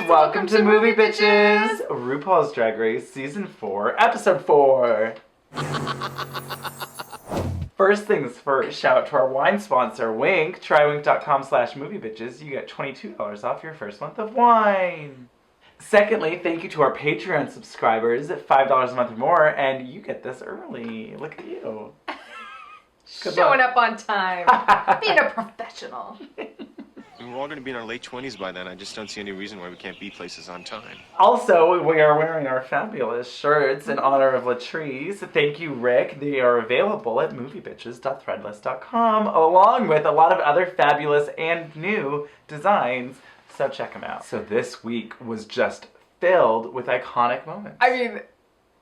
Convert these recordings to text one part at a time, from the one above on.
Welcome to Movie Bitches! RuPaul's Drag Race Season 4, Episode 4. First things first, shout out to our wine sponsor, Wink. Try wink.com/moviebitches. You get $22 off your first month of wine. Secondly, thank you to our Patreon subscribers at $5 a month or more, and you get this early. Look at you. Showing up on time. Being a professional. We're all going to be in our late 20s by then. I just don't see any reason why we can't be places on time. Also, we are wearing our fabulous shirts in honor of Latrice. Thank you, Rick. They are available at moviebitches.threadless.com, along with a lot of other fabulous and new designs. So check them out. So this week was just filled with iconic moments. I mean,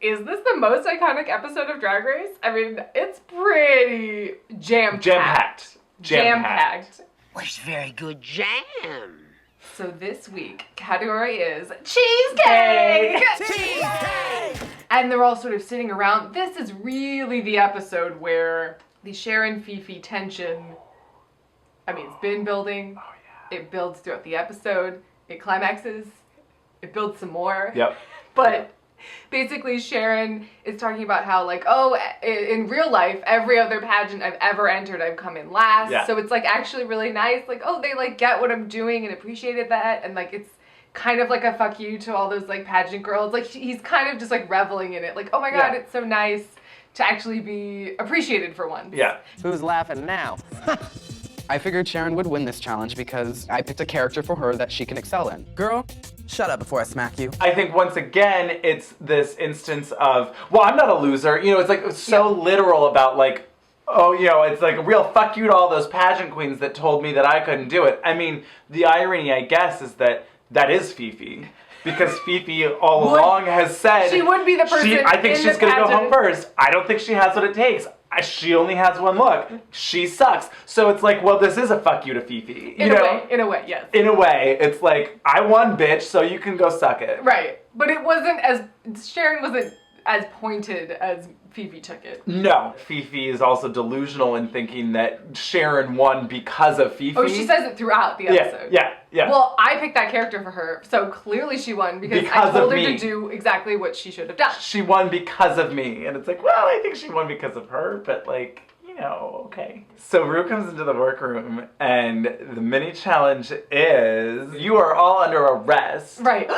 is this the most iconic episode of Drag Race? I mean, it's pretty jam-packed. Jam-packed. Where's very good jam? So this week, category is cheesecake! Cheesecake! And they're all sort of sitting around. This is really the episode where the Sharon Fifi tension, I mean, it's been building. Oh, yeah. It builds throughout the episode. It climaxes. It builds some more. Yep. But basically Sharon is talking about how, like, oh, in real life, every other pageant I've ever entered, I've come in last. Yeah. So it's, like, actually really nice. Like, oh, they, like, get what I'm doing and appreciated that. And, like, it's kind of like a fuck you to all those, like, pageant girls. Like, he's kind of just, like, reveling in it. Like, oh, my God, it's so nice to actually be appreciated for once. Yeah. Who's laughing now? I figured Sharon would win this challenge because I picked a character for her that she can excel in. Girl, shut up before I smack you. I think once again, it's this instance of, well, I'm not a loser. You know, it's like so literal about like, oh, you know, it's like a real fuck you to all those pageant queens that told me that I couldn't do it. I mean, the irony, I guess, is that that is Fifi. Because Fifi all along has said... She would be the person I think in she's the going to go home pageant. first. I don't think she has what it takes. She only has one look. She sucks. So it's like, well, this is a fuck you to Fifi. In a way, yes. In a way, it's like, I won, bitch, so you can go suck it. Right. But it wasn't as... Sharon wasn't as pointed as Fifi took it. No. Fifi is also delusional in thinking that Sharon won because of Fifi. Oh, she says it throughout the episode. Yeah. Well, I picked that character for her, so clearly she won because I told her to do exactly what she should have done. She won because of me. And it's like, well, I think she won because of her, but like, you know, okay. So Ru comes into the workroom and the mini challenge is, you are all under arrest. Right.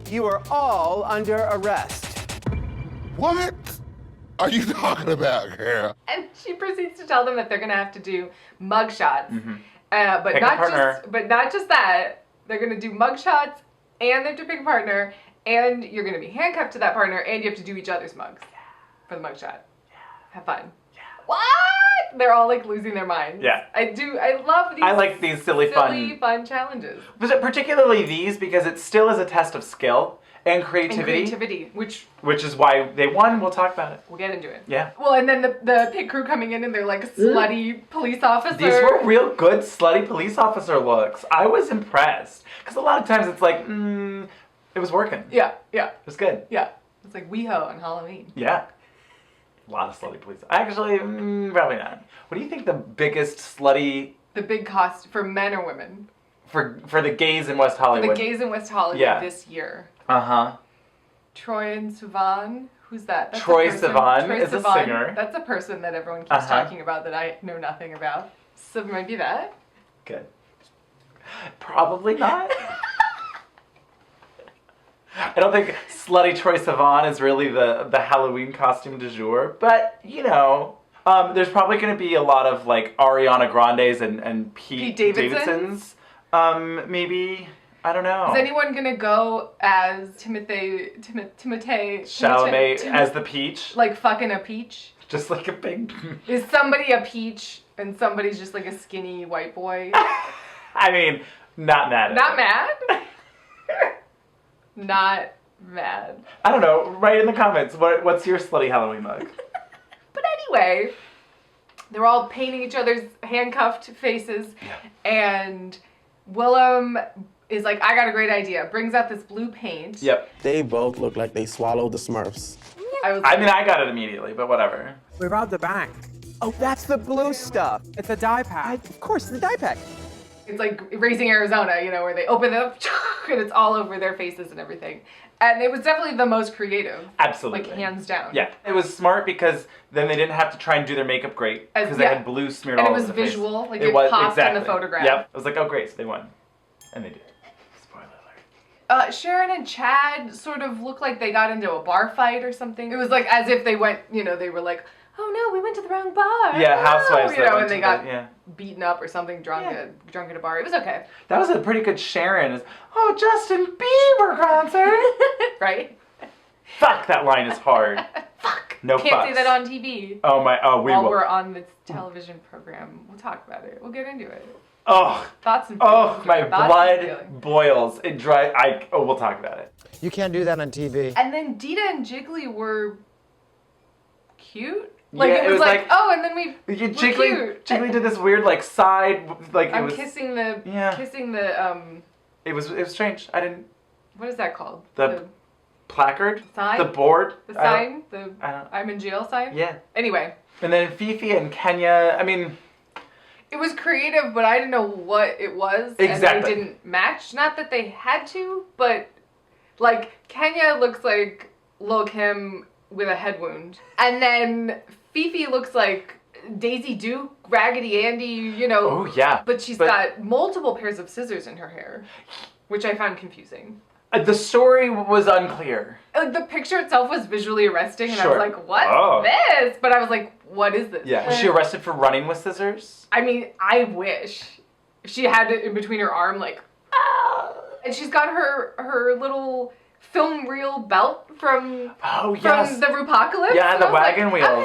You are all under arrest. What are you talking about, girl? And she proceeds to tell them that they're gonna have to do mugshots. Mm-hmm. But Pick a partner. not just that. They're gonna do mugshots, and they have to pick a partner, and you're gonna be handcuffed to that partner, and you have to do each other's mugs for the mugshot. Yeah. Have fun. Yeah. What? They're all like losing their minds. Yeah. I love these. I like these silly fun challenges. Particularly these because it still is a test of skill and creativity. Which is why they won. We'll talk about it. we'll get into it. Yeah. Well, and then the pit crew coming in and they're like slutty police officer. These were real good slutty police officer looks. I was impressed. Because a lot of times it's like, it was working. Yeah. It was good. Yeah. It's like WeHo on Halloween. Yeah. A lot of slutty police. Actually, probably not. What do you think the biggest slutty... The big cost for men or women? For the gays in West Hollywood. For the gays in West Hollywood this year. Uh-huh. Troy and Sivan. Who's that? That's Troy a person. Sivan is a singer. That's a person that everyone keeps talking about that I know nothing about. So it might be that. Good. Probably not. I don't think slutty Troy Sivan is really the Halloween costume du jour, but, you know, there's probably going to be a lot of, like, Ariana Grandes and Pete Davidsons. Maybe. I don't know. Is anyone going to go as Timothée Chalamet as the peach? Like fucking a peach? Just like a big... Is somebody a peach and somebody's just like a skinny white boy? I mean, not mad at Not it. mad? Not mad. I don't know. Write in the comments. What's your slutty Halloween mug? But anyway, they're all painting each other's handcuffed faces, and Willam is like, I got a great idea. Brings out this blue paint. Yep. They both look like they swallowed the Smurfs. I got it immediately, but whatever. We robbed the bank. Oh, that's the blue stuff. It's a dye pack. Of course, the dye pack. It's like Raising Arizona, you know, where they open it up and it's all over their faces and everything. And it was definitely the most creative. Absolutely. Like, hands down. Yeah. It was smart because then they didn't have to try and do their makeup great because they had blue smeared and all it was over the face. visual. Like, it popped in the photograph. Yep. I was like, oh, great. So they won. And they did. Spoiler alert. Sharon and Chad sort of looked like they got into a bar fight or something. It was like as if they went, you know, they were like, oh no, we went to the wrong bar. Yeah, housewives. You know, and they got beaten up or something, drunk at a bar. It was okay. That was a pretty good Sharon. Oh, Justin Bieber concert. Right? Fuck, that line is hard. Fuck. No Can't fucks. say that on TV. Oh my, we While will. we're on this television program. We'll talk about it. We'll get into it. Oh. Thoughts and feelings. Oh, my blood boils. It dry. We'll talk about it. You can't do that on TV. And then Dita and Jiggly were cute. Like, yeah, it was like, oh, and then Jiggly did this weird like side like I'm kissing the It was strange. I didn't. What is that called? The placard? Sign? The board? The sign? The I don't, I'm in jail sign? Yeah. Anyway. And then Fifi and Kenya, I mean... It was creative, but I didn't know what it was. Exactly. And they didn't match. Not that they had to, but... Like, Kenya looks like Lil' Kim with a head wound. And then Fifi looks like Daisy Duke, Raggedy Andy, you know. Oh, yeah. But she's got multiple pairs of scissors in her hair, which I found confusing. The story was unclear. Like, the picture itself was visually arresting, and Sure. I was like, what's this? But I was like, what is this? Yeah. Was she arrested for running with scissors? I mean, I wish. She had it in between her arm, like, ah! And she's got her little film reel belt from the RuPapocalypse. Yeah, the wagon wheels. Okay,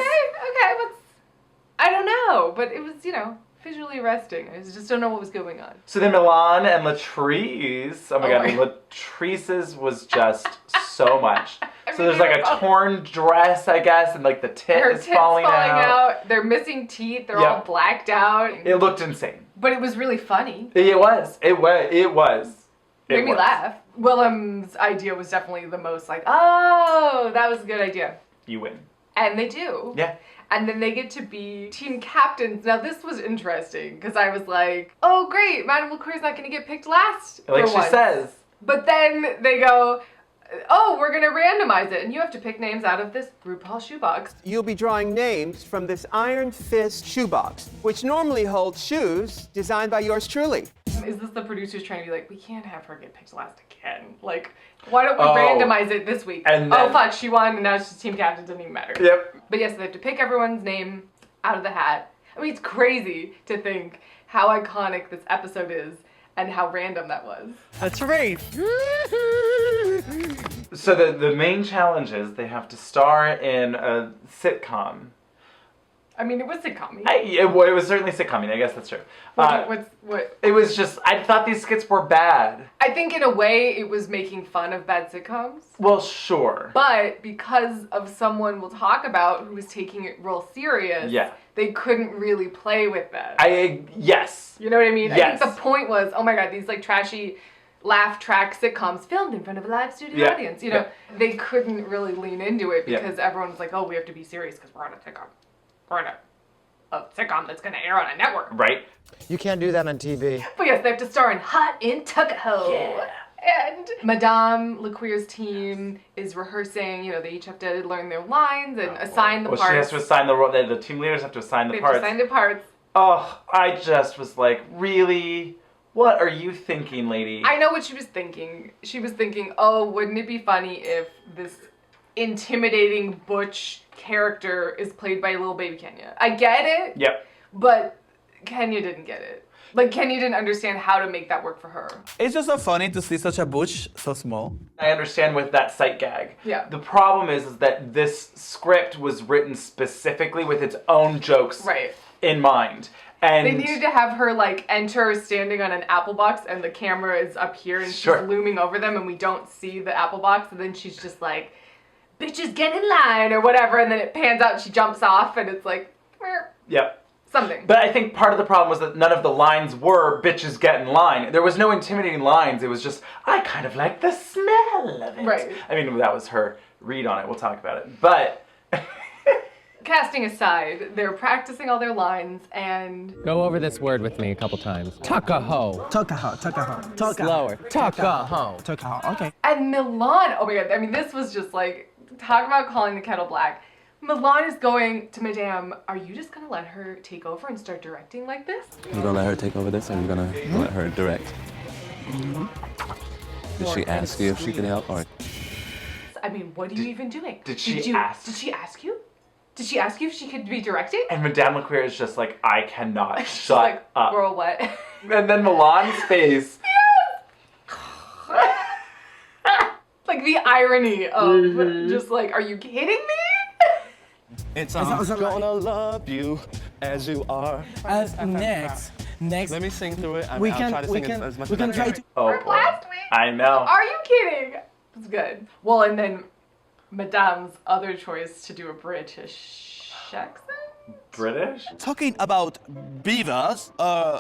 I don't know, but it was, you know, visually arresting. I just don't know what was going on. So then Milan and Latrice, oh my god, Latrice's was just so much. So there's like a torn dress, I guess, and like the tit is falling out. They're missing teeth. They're all blacked out. It looked insane. But it was really funny. It was. Made me laugh. Willam's idea was definitely the most like, oh, that was a good idea. You win. And they do. Yeah. And then they get to be team captains. Now this was interesting because I was like, oh great, Madame Laqueer's not going to get picked last. Like she says. But then they go, oh, we're going to randomize it. And you have to pick names out of this RuPaul shoebox. You'll be drawing names from this Iron Fist shoebox, which normally holds shoes designed by yours truly. Is this the producers trying to be like, we can't have her get picked last again? Like, why don't we randomize it this week? And then, oh, fuck, she won, and now she's team captain, doesn't even matter. Yep. But yes, they have to pick everyone's name out of the hat. I mean, it's crazy to think how iconic this episode is and how random that was. That's right. So the main challenge is they have to star in a sitcom. I mean, it was sitcom-y. It was certainly sitcom-y, I guess that's true. What? It was just, I thought these skits were bad. I think in a way it was making fun of bad sitcoms. Well, sure. But because of someone we'll talk about who was taking it real serious, they couldn't really play with that. Yes. You know what I mean? Yes. I think the point was, oh my god, these like trashy laugh track sitcoms filmed in front of a live studio audience. You know, they couldn't really lean into it because everyone was like, oh, we have to be serious because we're on a sitcom. We're on a sitcom that's going to air on a network. Right. You can't do that on TV. But yes, they have to star in Hot in Tuckahoe. Yeah. And Madame Laqueer's team is rehearsing. You know, they each have to learn their lines and assign the parts. She has to assign the team leaders have to assign the parts. They have to assign the parts. Oh, I just was like, really? What are you thinking, lady? I know what she was thinking. She was thinking, oh, wouldn't it be funny if this intimidating butch character is played by little baby Kenya? I get it. Yep. But Kenya didn't get it. Like, Kenya didn't understand how to make that work for her. It's just so funny to see such a butch so small. I understand with that sight gag. Yeah. The problem is that this script was written specifically with its own jokes in mind. And they needed to have her, like, enter standing on an apple box and the camera is up here and she's looming over them and we don't see the apple box. And then she's just like, bitches get in line or whatever. And then it pans out and she jumps off and it's like, yep. Something. But I think part of the problem was that none of the lines were bitches get in line. There was no intimidating lines. It was just, I kind of like the smell of it. Right. I mean, that was her read on it. We'll talk about it. But casting aside, they're practicing all their lines and... Go over this word with me a couple times. Tuckahoe. Tuckahoe. Slower. Tuckahoe. Tuckahoe. Okay. And Milan, oh my god, I mean, this was just like, talk about calling the kettle black. Milan is going to Madame, are you just gonna let her take over and start directing like this? You gonna let her take over this, or you gonna let her direct? Did she ask you if she could help, or? I mean, what are you even doing? Did she ask? Did she ask you? Did she ask you if she could be directing? And Madame Laqueer is just like, I cannot She's shut like, up. girl, what? And then Milan's face. Like the irony of just like, are you kidding me? It's gonna love you as you are. Next. Let me sing through it. I'll can try to sing as much as I try can. to. Oh, From boy. last week? I know. Are you kidding? It's good. Well, and then Madame's other choice to do a British accent? British? Talking about beavers, Are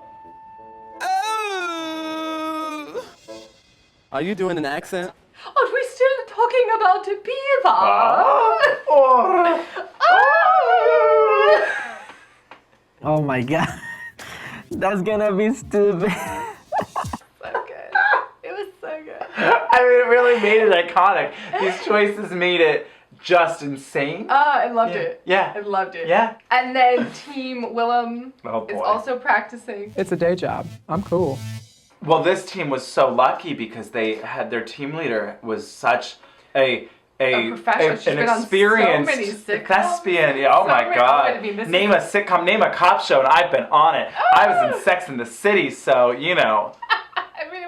you doing an accent? Are we still talking about a beaver? Oh my god. That's gonna be stupid. So good. It was so good. I mean, it really made it iconic. These choices made it just insane. I loved it. Yeah. I loved it. Yeah. And then Team Willam Oh, is boy. also practicing. It's a day job. I'm cool. Well, this team was so lucky because they had their team leader was such a professional. She's an been on so experienced many sitcoms. thespian. Yeah, oh So my many- god. I mean, this Name a sitcom, name a cop show, and I've been on it. I was in Sex and the City, so you know. I mean,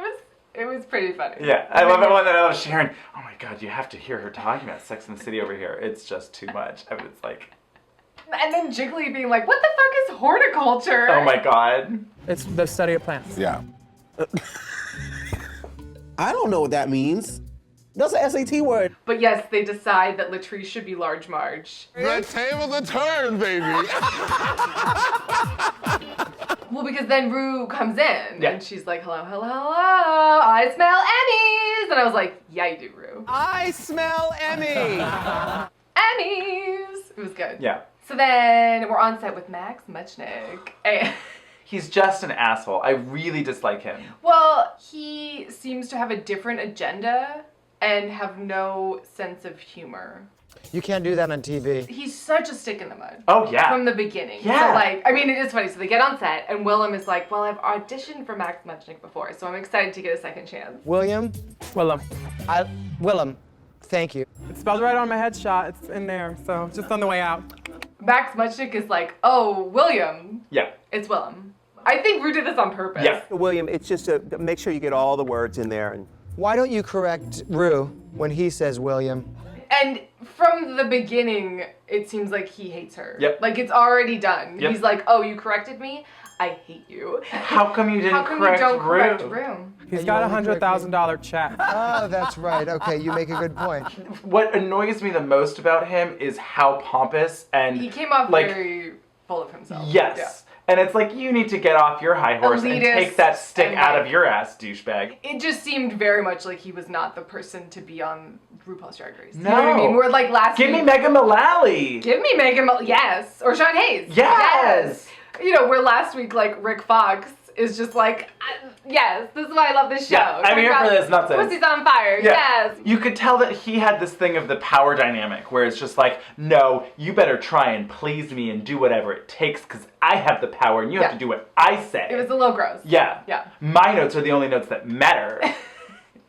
it was pretty funny. Yeah, I love it when I love Sharon. Oh my god, you have to hear her talking about Sex and the City over here. It's just too much. I mean, it's like, And then Jiggly being like, what the fuck is horticulture? oh my god. It's the study of plants. Yeah. I don't know what that means. That's an SAT word. But yes, they decide that Latrice should be Large Marge. The tables are turned, baby. Well, because then Rue comes in Yeah. and she's like, hello, hello, hello, I smell Emmys. And I was like, yeah, you do, Rue. I smell Emmy. Emmys. It was good. Yeah. So then we're on set with Max Muchnick. And He's just an asshole. I really dislike him. well, he seems to have a different agenda and have no sense of humor. You can't do that on TV. He's such a stick in the mud. Oh, yeah. From the beginning. Yeah. So, like, I mean, it is funny. So they get on set, and Willam is like, well, I've auditioned for Max Muchnick before, so I'm excited to get a second chance. William, Willam. Willem, thank you. It's spelled right on my headshot. It's in there, so just on the way out. Max Muchnick is like, oh, William. Yeah. It's Willam. I think Rue did this on purpose. Yeah. William, it's just to make sure you get all the words in there. And Why don't you correct Rue when he says William? And from the beginning, it seems like he hates her. Yep. Like, it's already done. Yep. He's like, oh, you corrected me? I hate you. How come you didn't How come correct you don't Rue? correct Rue? He's got a $100,000 check. Oh, that's right. Okay, you make a good point. What annoys me the most about him is how pompous and He came off like, very full of himself. yes. Yeah. And it's like, you need to get off your high horse and Elitist take that stick and, out like, of your ass, douchebag. It just seemed very much like he was not the person to be on RuPaul's Drag Race. No. You know what I mean? We're like last Give week. me Megan Mullally. Give me Megan yes. Or Sean Hayes. Yes. You know, where last week, like, Rick Fox is just like, yes, this is why I love this show. Yeah, I'm here for this nonsense. Pussy's on fire, Yeah. yes. You could tell that he had this thing of the power dynamic where it's just like, no, you better try and please me and do whatever it takes because I have the power and you have Yeah. to do what I say. It was a little gross. Yeah. Yeah. My notes are the only notes that matter.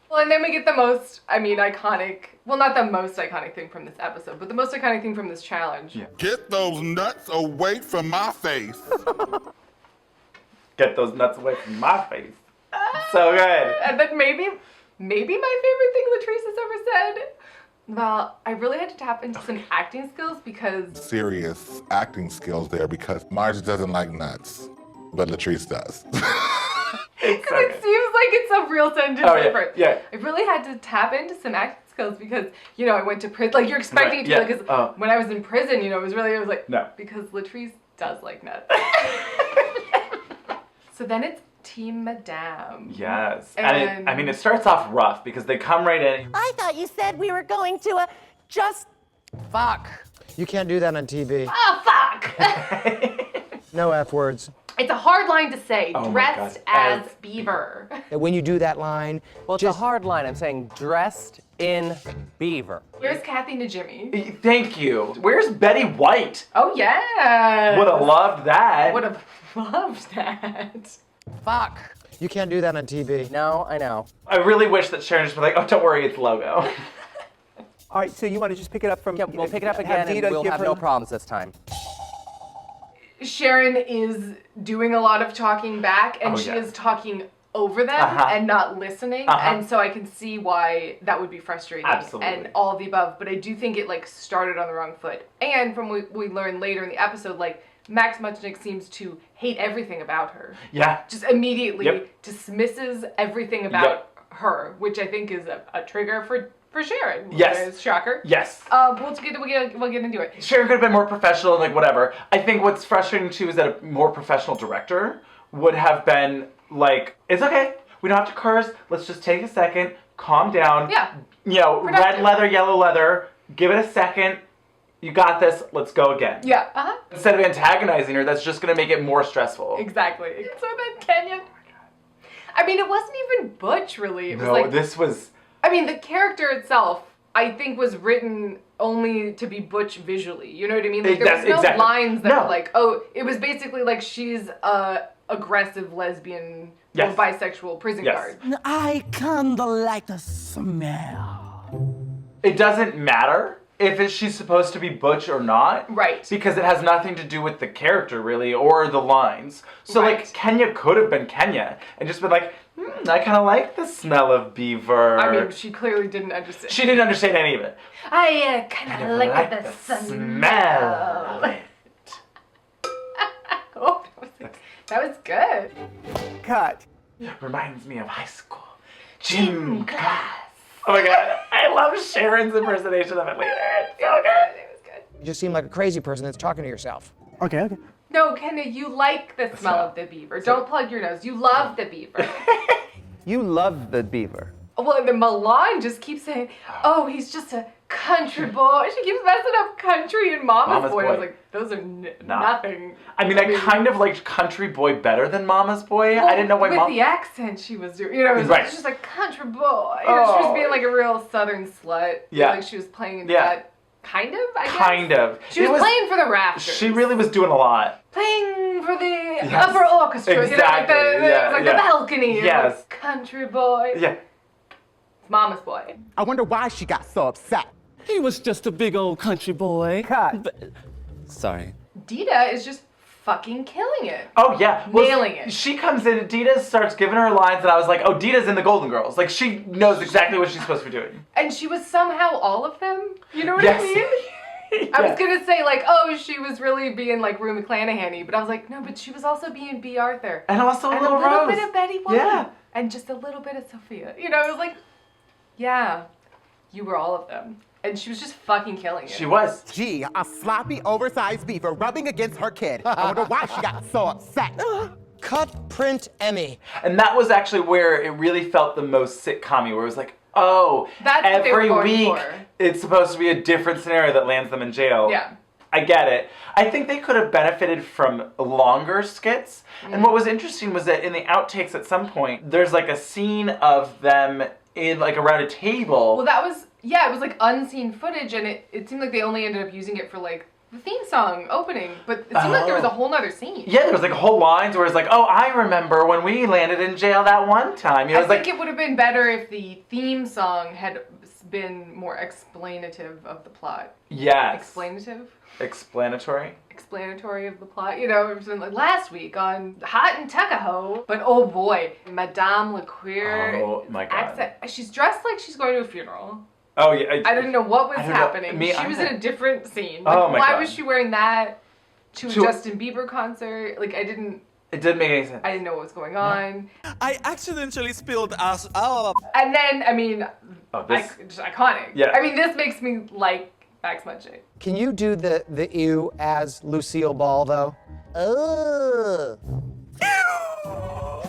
Well, and then we get the most, iconic, well, not the most iconic thing from this episode, but the most iconic thing from this challenge. Yeah. Get those nuts away from my face. Get those nuts away from my face. So good. And then maybe my favorite thing Latrice has ever said. Well, I really had to tap into some acting skills because Serious acting skills there because Marge doesn't like nuts, but Latrice does. It's so it good. seems like it's a real sentence Oh, at first. yeah. I really had to tap into some acting skills because, you know, I went to prison. Like, you're expecting Right, it to yeah. be like, when I was in prison, you know, it was like, No. because Latrice does like nuts. So then it's Team Madame. Yes. And- And it starts off rough because they come right in. I thought you said we were going to a just... Fuck. You can't do that on TV. Oh, fuck! No F words. It's a hard line to say, Oh my dressed God. as Beaver. And when you do that line, Well, it's a hard line. I'm saying dressed in beaver. Where's Kathy Najimy? Thank you. Where's Betty White? Oh, yeah. Would have loved that. Would have loved that. Fuck. you can't do that on TV. No, I know. I really wish that Sharon just was like, oh, don't worry, it's logo. All right, so you want to just pick it up from... Yeah, we'll pick it up again and Dita we'll give have her- no problems this time. Sharon is doing a lot of talking back, and Oh, she yeah. is talking over them and not listening, and so I can see why that would be frustrating. Absolutely. And all of the above, but I do think it like started on the wrong foot. And from what we learn later in the episode, like Max Muchnick seems to hate everything about her. Yeah. Just immediately Yep. dismisses everything about her, which I think is a trigger for Sharon. Yes. Shocker. Yes. We'll get into it. Sharon could have been more professional, like whatever. I think what's frustrating too is that a more professional director would have been like, it's okay, we don't have to curse, let's just take a second, calm down. Yeah. You know, Productive. red leather, yellow leather, give it a second, you got this, let's go again. Yeah. Instead of antagonizing her, that's just gonna make it more stressful. Exactly. So then Kenya. I mean, it wasn't even Butch, really. It was No, like, this was... I mean, the character itself, I think, was written only to be Butch visually. You know what I mean? Like, there was That's no exactly. lines that No. were like, oh, it was basically like she's a aggressive lesbian or Yes. bisexual prison Yes. guard. I kinda like the smell. It doesn't matter if she's supposed to be Butch or not. Right. Because it has nothing to do with the character, really, or the lines. So, like, Kenya could have been Kenya and just been like, I kind of like the smell of beaver. I mean, she clearly didn't understand. She didn't understand any of it. I kind of like the smell. of it. Oh, that was good. Cut. Reminds me of high school. Gym class. Oh my god, I love Sharon's impersonation of it later. It's so good. It was good. You just seem like a crazy person that's talking to yourself. Okay, okay. No, Kenya, you like the smell of the beaver. Don't plug your nose. You love the beaver. You love the beaver. Well, and then Milan just keeps saying, oh, he's just a country boy. She keeps messing up country and mama's boy. I was like, those are nothing. I mean, I kind of liked Country Boy better than Mama's Boy. Well, I didn't know why with the accent she was doing, you know, it was Right. just like country boy. You know, she was being like a real southern slut. Yeah. Like she was playing into that. Kind of, I guess. Kind of. She was playing for the rafters. She really was doing a lot. Playing for the upper orchestra. Exactly. You know, like the balcony. Yes. Like, country boy. Yeah. It's mama's boy. I wonder why she got so upset. He was just a big old country boy. Cut. Sorry. Dita is just fucking killing it. Oh, yeah. Nailing it. She comes in, Dita starts giving her lines, and I was like, oh, Dita's in the Golden Girls. Like, she knows exactly what she's supposed to be doing. And she was somehow all of them. You know what Yes. I mean? I was gonna say like, oh, she was really being like Rue McClanahan-y, but I was like, no, but she was also being B. Arthur. And also and little a little Rose. bit of Betty White. Yeah. And just a little bit of Sophia. You know, it was like, yeah, you were all of them. And she was just fucking killing it. She was. Gee, a sloppy, oversized beaver rubbing against her kid. I wonder why she got so upset. Cut, print, Emmy. And that was actually where it really felt the most sitcom-y, where it was like, oh, That's what they were every going week for. it's supposed to be a different scenario that lands them in jail. Yeah. I get it. I think they could have benefited from longer skits. And what was interesting was that in the outtakes at some point, there's like a scene of them in like around a table. Well, that was, yeah, it was like unseen footage, and it seemed like they only ended up using it for like the theme song opening, but it seemed like there was a whole nother scene. Yeah, there was like whole lines where it's like, oh, I remember when we landed in jail that one time. You know, I it's think like, it would have been better if the theme song had been more explanative of the plot. yes. Explanative? Explanatory. Explanatory of the plot. You know, it was been like last week on Hot in Tuckahoe. But oh boy, Madame Laqueer. Oh my God. Accent. She's dressed like she's going to a funeral. Oh yeah. I didn't know what was I don't know. happening. Me She was either. in a different scene. Oh Like, my why God. was she wearing that to a To- Justin Bieber concert? Like I didn't didn't make any sense. I didn't know what was going on. I accidentally spilled us. Oh. And then I mean just iconic. Yeah. I mean this makes me like Max Munching. Can you do the ew as Lucille Ball, though?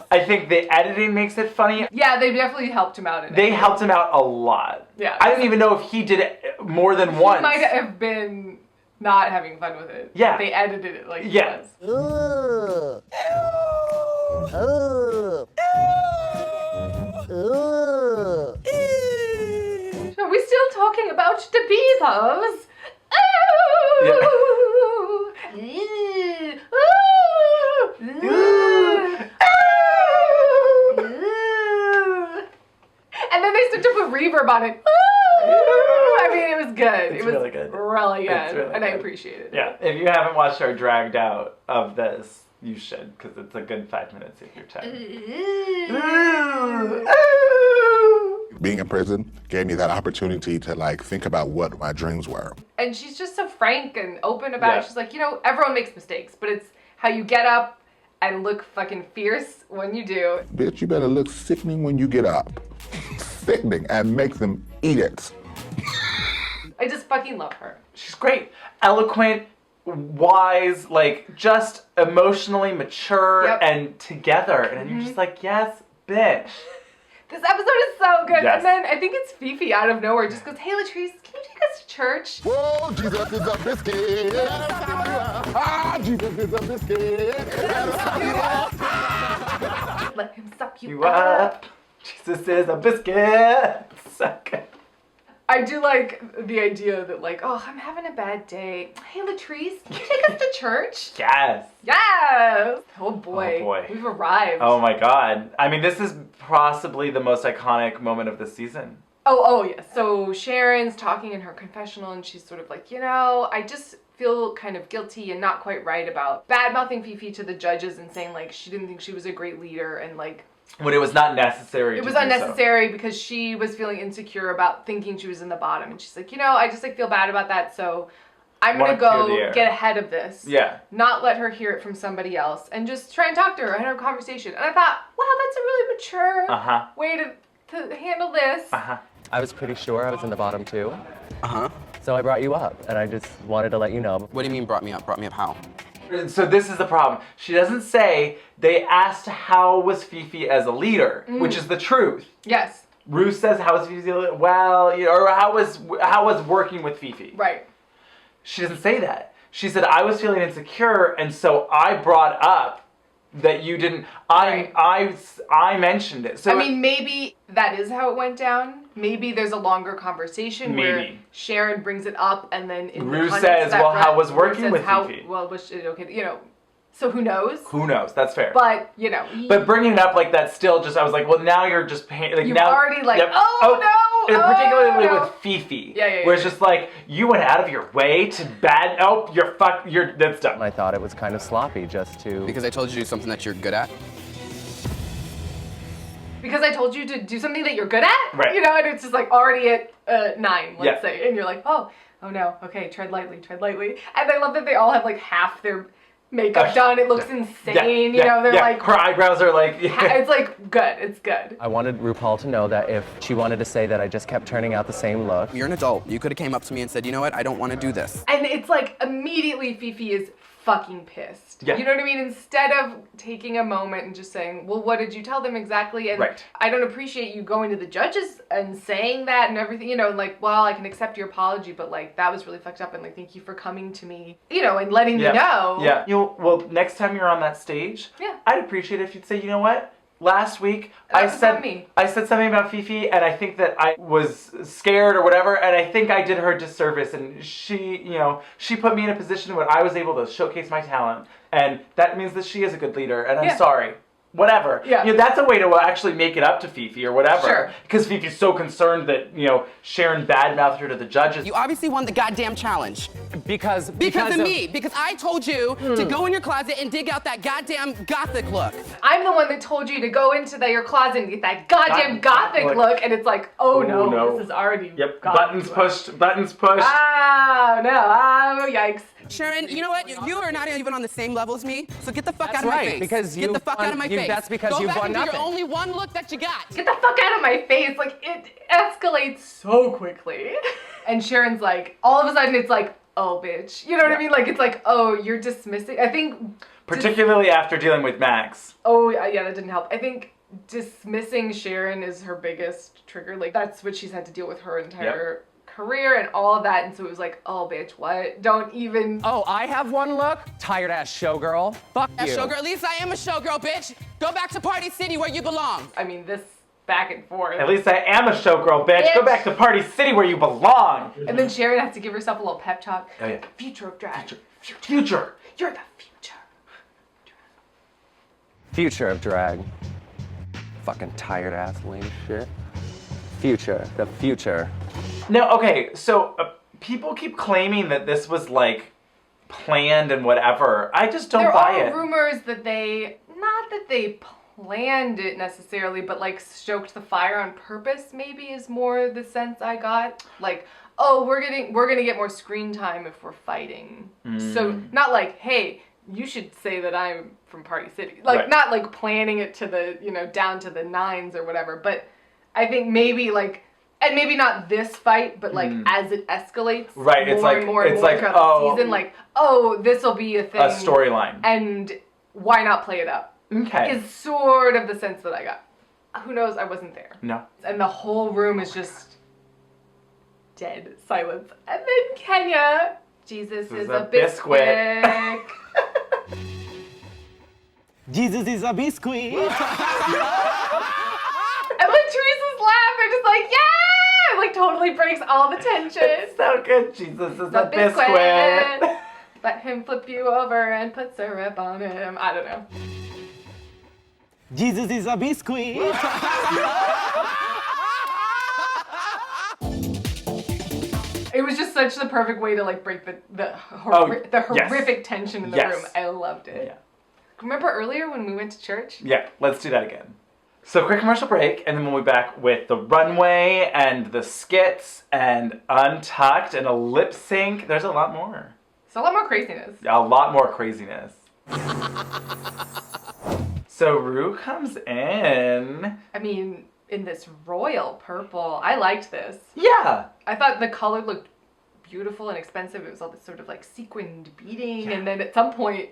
I think the editing makes it funny. Yeah, they definitely helped him out in it. They helped him out a lot. Yeah. I didn't even know if he did it more than once. He might have been not having fun with it. Yeah. They edited it like Yeah. it was. Are we still talking about the beavers? And then they still put reverb on it. I mean, it was good. It's it was really good. Really good. It's really and I good. appreciate it. Yeah, if you haven't watched our dragged out of this, you should, because it's a good 5 minutes of your time. Being in prison gave me that opportunity to like think about what my dreams were. And she's just so frank and open about Yeah. it. She's like, you know, everyone makes mistakes, but it's how you get up and look fucking fierce when you do. Bitch, you better look sickening when you get up. Sickening, and make them eat it. I just fucking love her. She's great. Eloquent, wise, like just emotionally mature Yep. and together. And you're just like, yes, bitch. This episode is so good. Yes. And then I think it's Fifi out of nowhere just goes, hey Latrice, can you take us to church? Whoa, Jesus is a biscuit. Ah, Jesus is a biscuit. Let him suck you You up. Jesus is a biscuit. So good. I do like the idea that like, oh, I'm having a bad day. Hey Latrice, can you take us to church? Yes. Yes! Oh boy. Oh, boy. We've arrived. Oh my god. I mean, this is possibly the most iconic moment of the season. Oh, yes. So Sharon's talking in her confessional and she's sort of like, you know, I just feel kind of guilty and not quite right about bad-mouthing Fifi to the judges and saying like she didn't think she was a great leader and like When it was not necessary. it was unnecessary because she was feeling insecure about thinking she was in the bottom. And she's like, you know, I just like feel bad about that, so I'm Wanna gonna clear the go air. get ahead of this. Yeah. Not let her hear it from somebody else and just try and talk to her and have a conversation. And I thought, wow, that's a really mature Uh-huh. way to handle this. Uh-huh. I was pretty sure I was in the bottom too. Uh-huh. So I brought you up, and I just wanted to let you know. What do you mean brought me up? Brought me up how? So this is the problem. She doesn't say they asked how was Fifi as a leader, which is the truth. Yes. Ru says how was Fifi as a leader? Well, you know, or how was working with Fifi? Right. She doesn't say that. She said I was feeling insecure, and so I brought up that you didn't. I mentioned it. So I mean, maybe that is how it went down. Maybe there's a longer conversation where Maybe. Sharon brings it up, and then in Ru the context says, of that well, how Ru was working says with how, Fifi? Well, was it okay? You know, so who knows? Who knows? That's fair. But you know, But bringing it up like that still just, I was like, well, now you're just like you've now. already like, Yep. oh no, And oh, particularly no. with Fifi. Yeah. Where it's just like, you went out of your way to that's done. I thought it was kind of sloppy just to... Because I told you to do something that you're good at? Because I told you to do something that you're good at, Right. You know, and it's just like already at 9, let's Yeah. say, and you're like, oh no, okay, tread lightly. And I love that they all have like half their makeup done. It looks insane, you know. They're like, her eyebrows are like. it's like good. It's good. I wanted RuPaul to know that if she wanted to say that I just kept turning out the same look. You're an adult. You could have came up to me and said, you know what, I don't want to do this. And it's like immediately Fifi is fucking pissed. Yeah. You know what I mean? Instead of taking a moment and just saying, well, what did you tell them exactly? And Right. I don't appreciate you going to the judges and saying that and everything, you know, and like, well, I can accept your apology, but like, that was really fucked up and like, thank you for coming to me, you know, and letting me know. Yeah. Well, next time you're on that stage, I'd appreciate it if you'd say, you know what? Last week, I said something about Fifi, and I think that I was scared or whatever, and I think I did her a disservice, and she put me in a position where I was able to showcase my talent, and that means that she is a good leader, and I'm sorry. Whatever. Yeah. You know, that's a way to actually make it up to Fifi or whatever. Sure. Because Fifi's so concerned that, you know, Sharon badmouthed her to the judges. You obviously won the goddamn challenge. Because of me. Because I told you to go in your closet and dig out that goddamn gothic look. I'm the one that told you to go into your closet and get that goddamn gothic look, and it's like, oh no, this is already Buttons pushed. Oh yikes. Sharon, you know what? You are not even on the same level as me, so get the fuck out of my right, face. because get the fuck out of my face. That's because Go you've back won and do nothing. your only one look that you got. Get the fuck out of my face. Like, it escalates so quickly. And Sharon's like, all of a sudden it's like, oh, bitch. You know what I mean? Like, it's like, oh, you're dismissing. I think... Particularly after dealing with Max. Oh, yeah, that didn't help. I think dismissing Sharon is her biggest trigger. Like, that's what she's had to deal with her entire career and all of that. And so it was like, oh, bitch, what? Don't even. Oh, I have one look. Tired ass showgirl. Fuck you. Showgirl, at least I am a showgirl, bitch. Go back to Party City where you belong. I mean, this back and forth. At least I am a showgirl, bitch. Go back to Party City where you belong. And then Sharon has to give herself a little pep talk. Oh, yeah. Future of drag. Future. You're the future. Future of drag. Fucking tired ass lame shit. Future. The future. No, okay, so people keep claiming that this was like planned and whatever. I just don't buy it. There are rumors that not that they planned it necessarily, but like stoked the fire on purpose maybe is more the sense I got. Like, oh, we're gonna get more screen time if we're fighting. So not like, hey, you should say that I'm from Party City. Like, Right. not like planning it to the, down to the nines or whatever, but I think maybe like, and maybe not this fight, but like as it escalates Right, it's more like- and more it's and more like, throughout oh, the season, like, oh, this will be a thing. A storyline. And why not play it up? Okay. Is sort of the sense that I got. Who knows? I wasn't there. No. And the whole room is just dead silence. And then Kenya, Jesus is a biscuit. Jesus is a biscuit. And Latrice's laugh, they're just like, yeah! It, like totally breaks all the tension. It's so good. Jesus is The a biscuit. Let him flip you over and put syrup on him. I don't know. Jesus is a biscuit. It was just such the perfect way to like break the yes. horrific tension in the Yes. room. I loved it. Yeah. Remember earlier when we went to church? Yeah, let's do that again. So quick commercial break, and then we'll be back with the runway and the skits and Untucked and a lip sync. There's a lot more. It's a lot more craziness. A lot more craziness. So Ru comes in. I mean, in this royal purple. I liked this. Yeah. I thought the color looked beautiful and expensive. It was all this sort of like sequined beading. And then at some point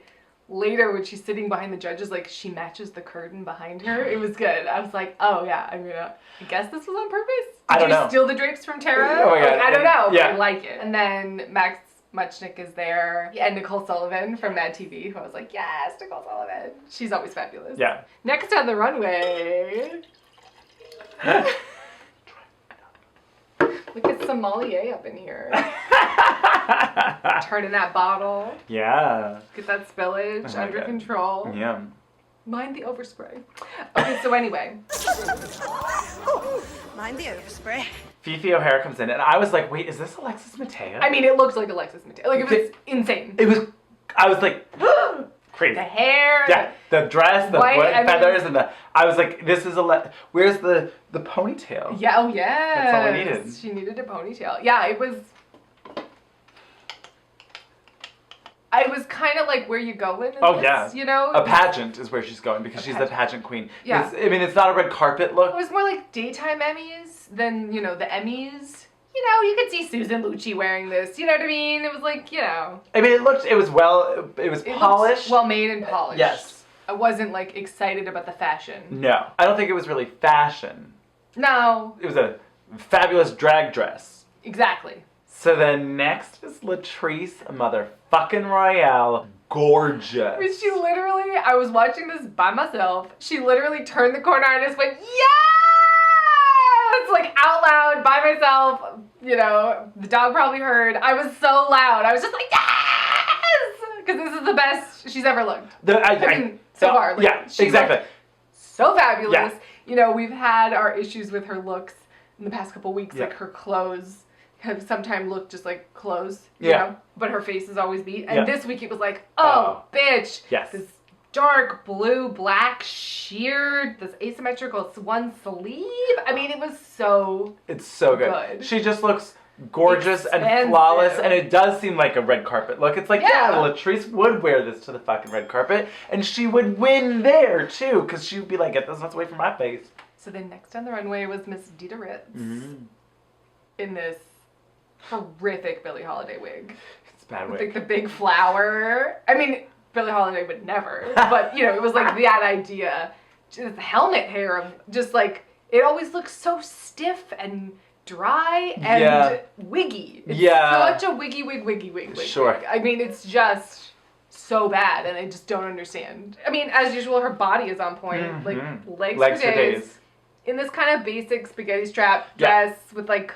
later when she's sitting behind the judges, like she matches the curtain behind her. It was good. I was like, oh yeah, I guess this was on purpose. I don't know. Did you steal the drapes from Tara? Oh my God. Like, I don't know, Yeah. but I like it. And then Max Muchnick is there, and Nicole Sullivan from Mad TV, who I was like, yes, Nicole Sullivan. She's always fabulous. Yeah. Next on the runway. Look at sommelier up in here. Turning that bottle. Yeah. Get that spillage Oh my under God. control. Yeah. Mind the overspray. Okay, so anyway. Mind the overspray. Fifi O'Hara comes in, and I was like, wait, is this Alexis Mateo? I mean, it looked like Alexis Mateo. Like, it was insane. I was like, crazy. The hair. Yeah, the dress, the white, feathers, and I was like, this is where's the ponytail? Yeah, oh yeah. That's all I needed. She needed a ponytail. Yeah, it was. I was kind of like, where you going in Oh this, yeah, you know? a pageant is where she's going because she's the pageant queen. Yeah. It's not a red carpet look. It was more like daytime Emmys than, the Emmys. You could see Susan Lucci wearing this. You know what I mean? It was like, I mean, it was polished. Well made and polished. Yes. I wasn't like excited about the fashion. No, I don't think it was really fashion. No. It was a fabulous drag dress. Exactly. So then next is Latrice motherfucking Royale. Gorgeous. I mean, she literally, I was watching this by myself. She literally turned the corner and just went, yes! Like out loud by myself. The dog probably heard. I was so loud. I was just like, yes! Because this is the best she's ever looked. So far. Like, yeah, exactly. So fabulous. Yeah. We've had our issues with her looks in the past couple weeks. Yeah. Like her clothes have sometimes looked just like clothes. Yeah. But her face is always beat. And Yeah. this week it was like, oh, bitch. Yes. This dark blue, black, sheared, this asymmetrical one sleeve. I mean, it was so It's so good. She just looks gorgeous and flawless, and it does seem like a red carpet look. It's like, yeah, Latrice would wear this to the fucking red carpet, and she would win there too, because she would be like, get this nuts away from my face. So then next on the runway was Miss Dita Ritz in this horrific Billie Holiday wig. It's a bad With wig. like the big flower. I mean, Billie Holiday would never, but it was like that idea. Just helmet hair of just like, it always looks so stiff and dry and wiggy. It's such a wiggy wig. Sure. I mean, it's just so bad, and I just don't understand. I mean, as usual, her body is on point. Like, legs for days. In this kind of basic spaghetti strap dress with like,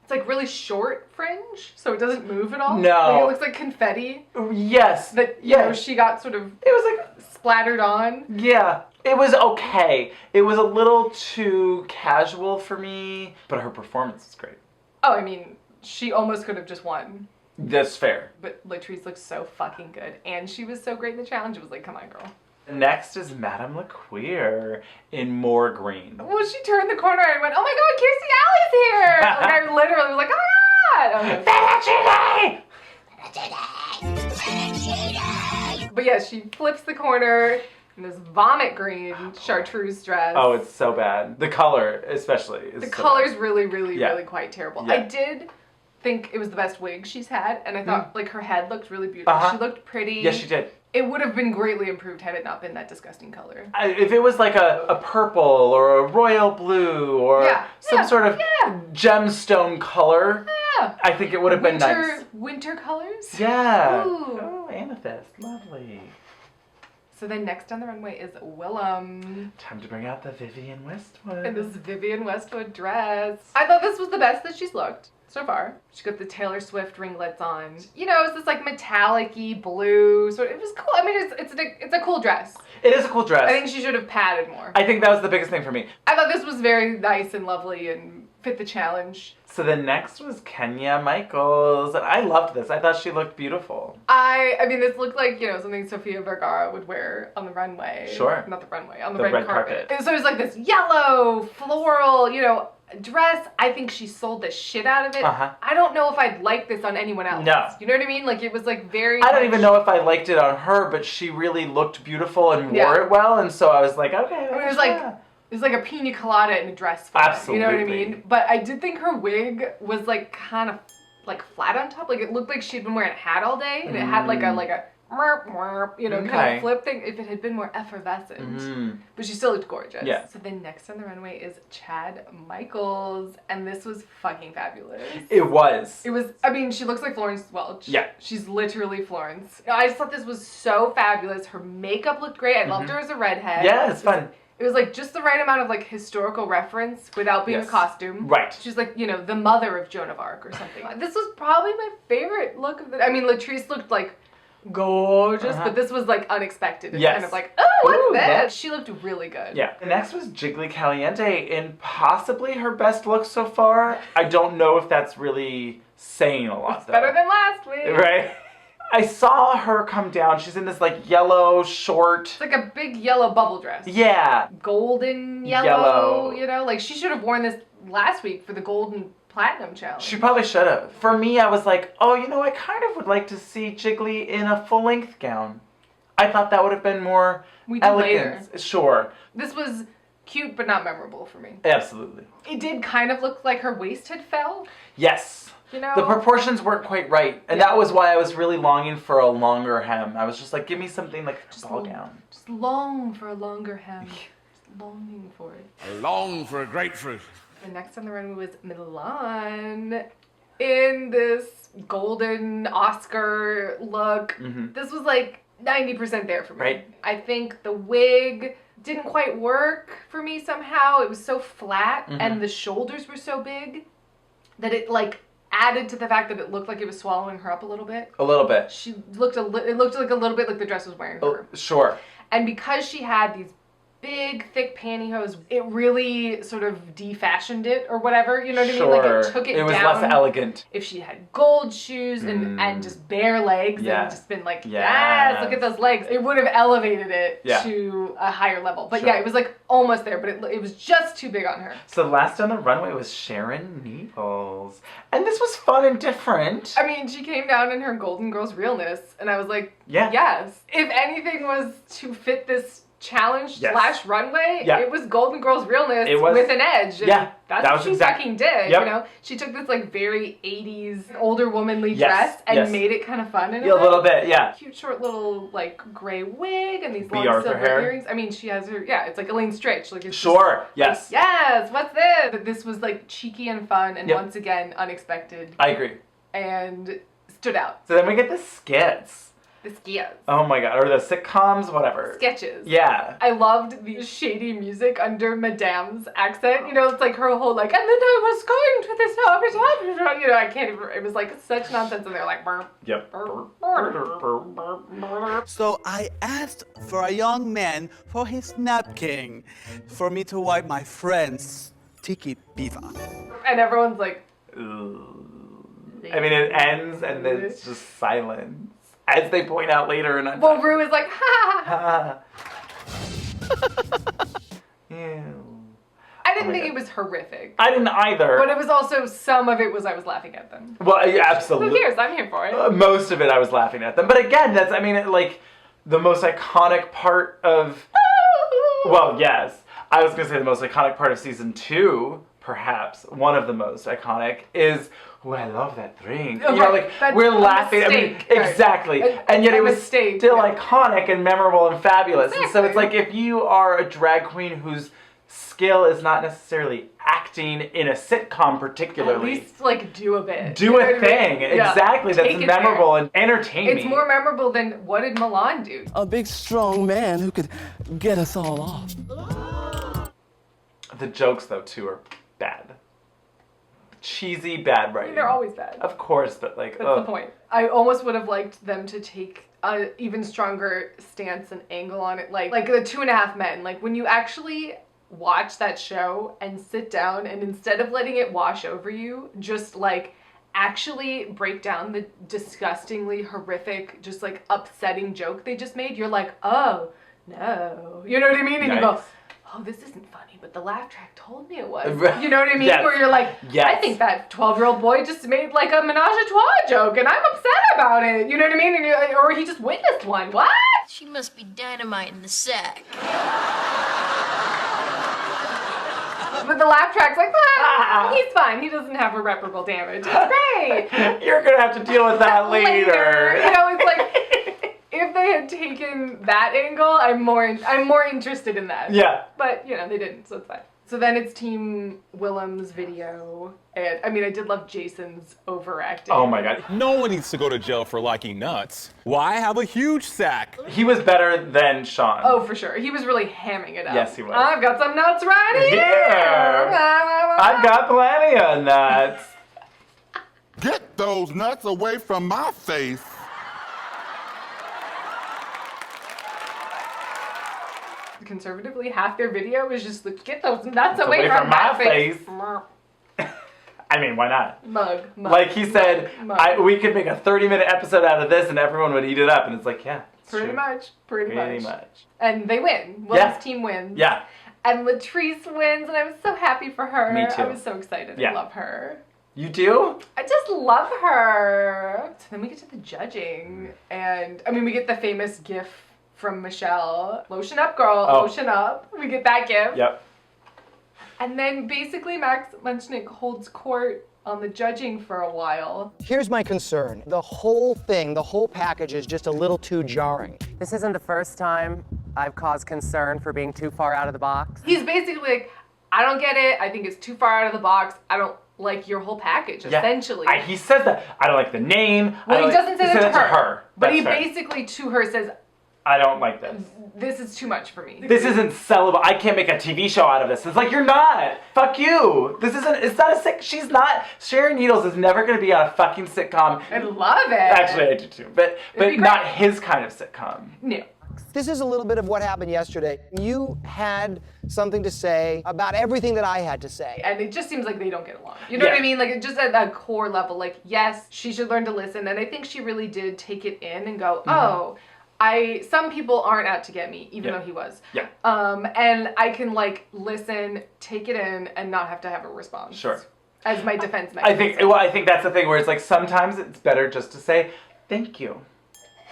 it's like really short fringe, so it doesn't move at all. No. Like, it looks like confetti. Yes. That, you know, she got sort of, it was like splattered on. Yeah. It was okay. It was a little too casual for me, but her performance was great. Oh, I mean, she almost could have just won. That's fair. But Latrice looked so fucking good, and she was so great in the challenge. It was like, come on, girl. Next is Madame Laqueer in more green. Well, she turned the corner and went, oh my god, Kirstie Alley's here! Like, I literally was like, oh my god! But yeah, she flips the corner in this vomit green chartreuse dress. Oh, it's so bad. The color, especially. Is the so color's bad. really quite terrible. Yeah. I did think it was the best wig she's had, and I thought, like, her head looked really beautiful. She looked pretty. Yes, she did. It would have been greatly improved had it not been that disgusting color. If it was like a purple or a royal blue or some sort of gemstone color, I think it would have been nice. Winter colors? Yeah. Ooh. Oh, amethyst. Lovely. So then next on the runway is Willam. Time to bring out the Vivienne Westwood. In this Vivienne Westwood dress. I thought this was the best that she's looked so far. She got the Taylor Swift ringlets on. You know, it's this like metallic-y blue sort of, it was cool. I mean, it's a cool dress. It is a cool dress. I think she should have padded more. I think that was the biggest thing for me. I thought this was very nice and lovely and fit the challenge. So the next was Kenya Michaels, and I loved this. I thought she looked beautiful. I mean, this looked like, you know, something Sofia Vergara would wear on the runway. Sure. Not the runway, on the red carpet. So it was like this yellow, floral, you know, dress. I think she sold the shit out of it. I don't know if I'd like this on anyone else. No. You know what I mean? Like, it was like very I don't even know if I liked it on her, but she really looked beautiful and wore it well, and so I was like, okay. I mean, it was like a pina colada in a dress for Absolutely. her, you know what I mean? But I did think her wig was like kind of like flat on top. Like, it looked like she'd been wearing a hat all day, and it had like a you know, kind of flip thing if it had been more effervescent. But she still looked gorgeous. Yeah. So then next on the runway is Chad Michaels, and this was fucking fabulous. It was. It was, I mean, she looks like Florence Welch. Yeah. She's literally Florence. I just thought this was so fabulous. Her makeup looked great. I loved her as a redhead. Yeah, it's fun. It was like just the right amount of like historical reference without being a costume. Right. She's like, you know, the mother of Joan of Arc or something. This was probably my favorite look of the, I mean, Latrice looked like gorgeous, but this was like unexpected. It's kind of like, oh, what's this? Yeah. She looked really good. Yeah. The next was Jiggly Caliente in possibly her best look so far. I don't know if that's really saying a lot, though. Better than last week. Right? I saw her come down. She's in this like yellow short. It's like a big yellow bubble dress. Yeah. Golden yellow, you know? Like, she should have worn this last week for the golden platinum challenge. She probably should have. For me, I was like, oh, you know, I kind of would like to see Jiggly in a full-length gown. I thought that would have been more elegant. Later. Sure. This was cute, but not memorable for me. Absolutely. It did kind of look like her waist had fell. Yes. You know? The proportions weren't quite right. And that was why I was really longing for a longer hem. I was just like, give me something like a ball gown. Just long for a longer hem. Just longing for it. I long for a grapefruit. The next on the runway was Milan in this golden Oscar look. This was like 90% there for me. Right. I think the wig didn't quite work for me somehow. It was so flat and the shoulders were so big that it like added to the fact that it looked like it was swallowing her up a little bit. A little bit. She looked it looked like a little bit like the dress was wearing her. Sure. And because she had these big, thick pantyhose, it really sort of defashioned it or whatever, you know what I mean? Like, it took it down. It was less elegant. If she had gold shoes and just bare legs and just been like, yes, look at those legs, it would have elevated it to a higher level. But yeah, it was like almost there, but it was just too big on her. So last on the runway was Sharon Meatballs. And this was fun and different. I mean, she came down in her Golden Girls realness, and I was like, yes. If anything was to fit this challenge Yes. / runway, Yeah. it was Golden Girls realness It was- with an edge. And Yeah, that's that what was she exact- fucking did. Yep. You know, she took this like very 80s older womanly Yes, dress and yes. made it kind of fun in Yeah, a little bit, yeah. Cute short little like gray wig and these B. long Arthur silver hair. earrings. I mean, she has her. Yeah, it's like Elaine Stritch. Like it's Sure, just, yes. Like, yes. What's this? But this was like cheeky and fun and Yep. once again unexpected. I agree. And stood out. So then we get the skits. The skits. Oh my god, or the sitcoms, whatever. Sketches. Yeah. I loved the shady music under Madame's accent. You know, it's like her whole like, and then I was going to this hospital. You know, I can't even. It was like such nonsense, and they're like, burr, Yep. burr, burr, burr. So I asked for a young man for his napkin for me to wipe my friend's tiki beaver. And everyone's like, I mean, it ends and then it's just silence. As they point out later in well, Ru is like, ha. Ew. I didn't my think God. it was horrific. I didn't either. But it was also, some of it was I was laughing at them. Well, yeah, absolutely. Who cares? I'm here for it. Most of it I was laughing at them. But again, that's, I mean, like, the most iconic part of... Well, yes. I was going to say the most iconic part of season 2, perhaps, one of the most iconic, is... Oh, I love that drink. Okay, You know, like, that's we're a laughing. mistake. I mean, exactly. And yet a it was mistake. still iconic and memorable and fabulous. And so Exactly. it's like, if you are a drag queen whose skill is not necessarily acting in a sitcom particularly... At least, like, do a bit. Do You know a what I mean? thing. Yeah. Exactly. That's Take it memorable there. and entertaining. It's more memorable than what did Milan do? A big, strong man who could get us all off. The jokes, though, too, are bad. Cheesy, bad writing. They're always bad. Of course, but like, That's the point. I almost would have liked them to take a even stronger stance and angle on it. Like the 2.5 Men. Like when you actually watch that show and sit down and instead of letting it wash over you, just like actually break down the disgustingly horrific, just like upsetting joke they just made, you're like, oh no. You know what I mean? And you go, oh, this isn't funny, but the laugh track told me it was. You know what I mean? Yes. Where you're like, Yes. I think that 12-year-old boy just made like a menage a trois joke, and I'm upset about it. You know what I mean? And or he just witnessed one. What? She must be dynamite in the sack. But the laugh track's like, he's fine. He doesn't have irreparable damage. It's great. You're gonna have to deal with that later. You know, it's like if they had taken that angle, I'm more interested in that. Yeah. But you know, they didn't, so it's fine. So then it's Team Willam's video, and I mean, I did love Jason's overacting. Oh my god. No one needs to go to jail for liking nuts. Why have a huge sack? He was better than Sean. Oh, for sure. He was really hamming it up. Yes, he was. I've got some nuts right here. I've got plenty of nuts. Get those nuts away from my face. Conservatively, half their video was just like, get those nuts away from my face. I mean, why not? Mug. Like he said, mug. we could make a 30-minute episode out of this and everyone would eat it up. And it's like, yeah. It's Pretty true. much. Pretty Pretty much. much. And they win. Yeah. Willam's team wins. Yeah. And Latrice wins, and I was so happy for her. Me too. I was so excited. Yeah. I love her. You do? I just love her. So then we get to the judging, and I mean, we get the famous gif from Michelle. Lotion up, girl. Oh. Lotion up. We get that gif. Yep. And then basically Max Munchnick holds court on the judging for a while. Here's my concern. The whole thing, the whole package is just a little too jarring. This isn't the first time I've caused concern for being too far out of the box. He's basically like, I don't get it. I think it's too far out of the box. I don't like your whole package, essentially. He says that. I don't like the name. Well, he doesn't say that to her. But That's he fair. basically to her says, I don't like this. this is too much for me. This isn't sellable. I can't make a TV show out of this. It's like, you're not. Fuck you. This isn't, it's not a she's not, Sharon Needles is never going to be on a fucking sitcom. I love it. Actually, I do too. But be not great. his kind of sitcom. No. This is a little bit of what happened yesterday. You had something to say about everything that I had to say. And it just seems like they don't get along. You know what I mean? Like, it just at that core level, like, yes, she should learn to listen. And I think she really did take it in and go, oh, some people aren't out to get me, even though he was. Yeah. And I can, like, listen, take it in, and not have to have a response. Sure. As my defense mechanism. I think that's the thing where it's like, sometimes it's better just to say, thank you.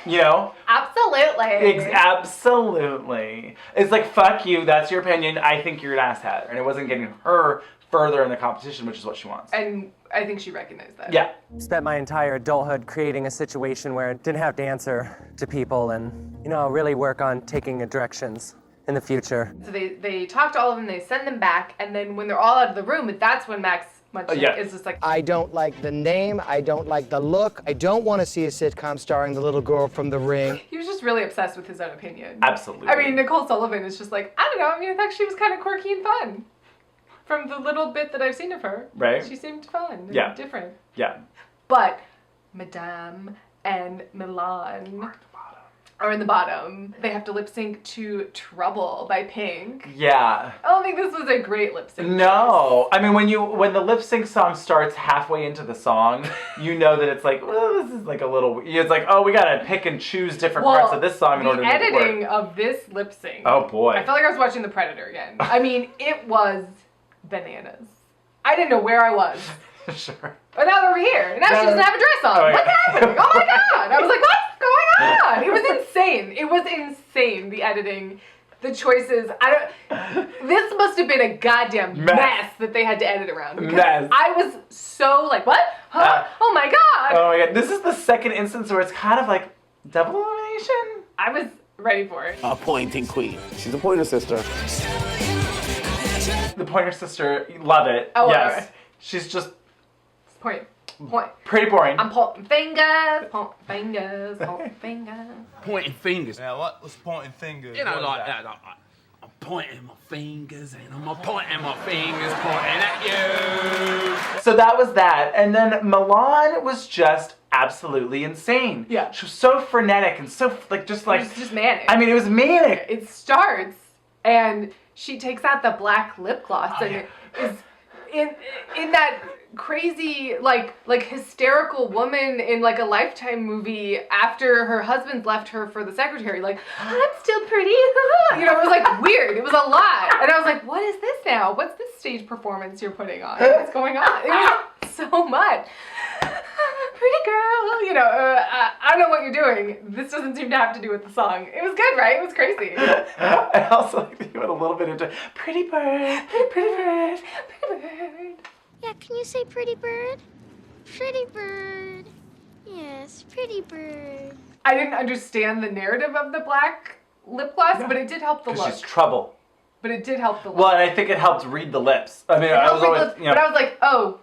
You know? Absolutely. Absolutely. It's like, fuck you, that's your opinion, I think you're an asshat. And it wasn't getting her further in the competition, which is what she wants. And I think she recognized that. Yeah. Spent my entire adulthood creating a situation where I didn't have to answer to people and, really work on taking directions in the future. So they talk to all of them, they send them back, and then when they're all out of the room, that's when Max Munchkin is just like, I don't like the name, I don't like the look, I don't want to see a sitcom starring the little girl from The Ring. He was just really obsessed with his own opinion. Absolutely. I mean, Nicole Sullivan is just like, I don't know, I thought she was kind of quirky and fun. From the little bit that I've seen of her. Right. She seemed fun and Yeah. different. Yeah. But Madame and Milan are in the bottom. They have to lip sync to Trouble by Pink. Yeah. I don't think this was a great lip sync. No. I mean, when the lip sync song starts halfway into the song, you know that it's like, well, this is like a little, it's like, oh, we gotta pick and choose different parts of this song in order to make it work. The editing of this lip sync. Oh, boy. I felt like I was watching The Predator again. I mean, it was bananas. I didn't know where I was. Sure. But now we're here. And now she doesn't have a dress on. Oh, What's yeah. happening? Oh my god. I was like, what's going on? It was insane. It was insane. The editing, the choices. This must have been a goddamn mess that they had to edit around. Mess. I was so like, what? Huh? Oh my god. Oh my god. This is the second instance where it's kind of like double elimination. I was ready for it. A pointing queen. She's a pointer sister. The Pointer Sister, love it. Oh, yes. right. She's just Point. pretty boring. I'm pointing fingers, pointing fingers, pointing fingers. Pointing fingers. Yeah, what's pointing fingers? You know, What like is that. I'm pointing my fingers and I'm pointing my fingers pointing at you. So that was that. And then Milan was just absolutely insane. Yeah. She was so frenetic and so just like. It was just manic. I mean, it was manic. It starts and she takes out the black lip gloss and it is in that crazy like hysterical woman in like a Lifetime movie after her husband's left her for the secretary, like, I'm still pretty. You know, it was like weird. It was a lot. And I was like, what is this now? What's this stage performance you're putting on? What's going on? It was so much. Pretty girl, you know, I don't know what you're doing. This doesn't seem to have to do with the song. It was good, right? It was crazy. I also like that you went a little bit into pretty bird, pretty bird, pretty bird. Yeah, can you say pretty bird? Pretty bird. Yes, pretty bird. I didn't understand the narrative of the black lip gloss, but it did help the look. She's trouble. But it did help the look. Well, and I think it helped read the lips. I mean, I was always, but I was like, oh,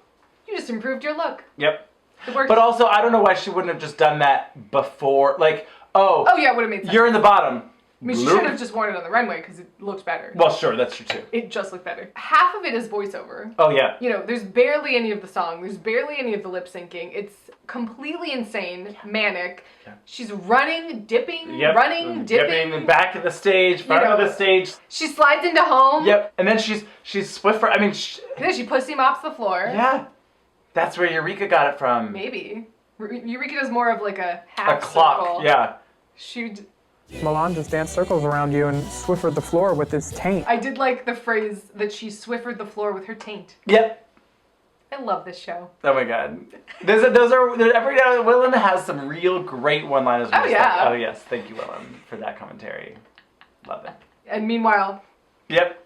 you just improved your look. Yep. It worked. But also, I don't know why she wouldn't have just done that before. Like, oh yeah, it would have made sense. You're in the bottom. I mean, she should have just worn it on the runway because it looked better. Well, sure, that's true too. It just looked better. Half of it is voiceover. Oh, yeah. You know, there's barely any of the song. There's barely any of the lip syncing. It's completely insane, manic. Yeah. She's running, dipping, running, dipping. Back of the stage, front of the stage. She slides into home. Yep, and then she's Swiffer. I mean, then she pussy mops the floor. Yeah. That's where Eureka got it from. Maybe. Eureka does more of like a half clock, circle. yeah. Milan just danced circles around you and Swiffered the floor with his taint. I did like the phrase that she Swiffered the floor with her taint. Yep. I love this show. Oh my god. Those are every now and then Willam has some real great one-liners. Oh yeah. Oh yes, thank you Willam for that commentary. Love it. And meanwhile. Yep.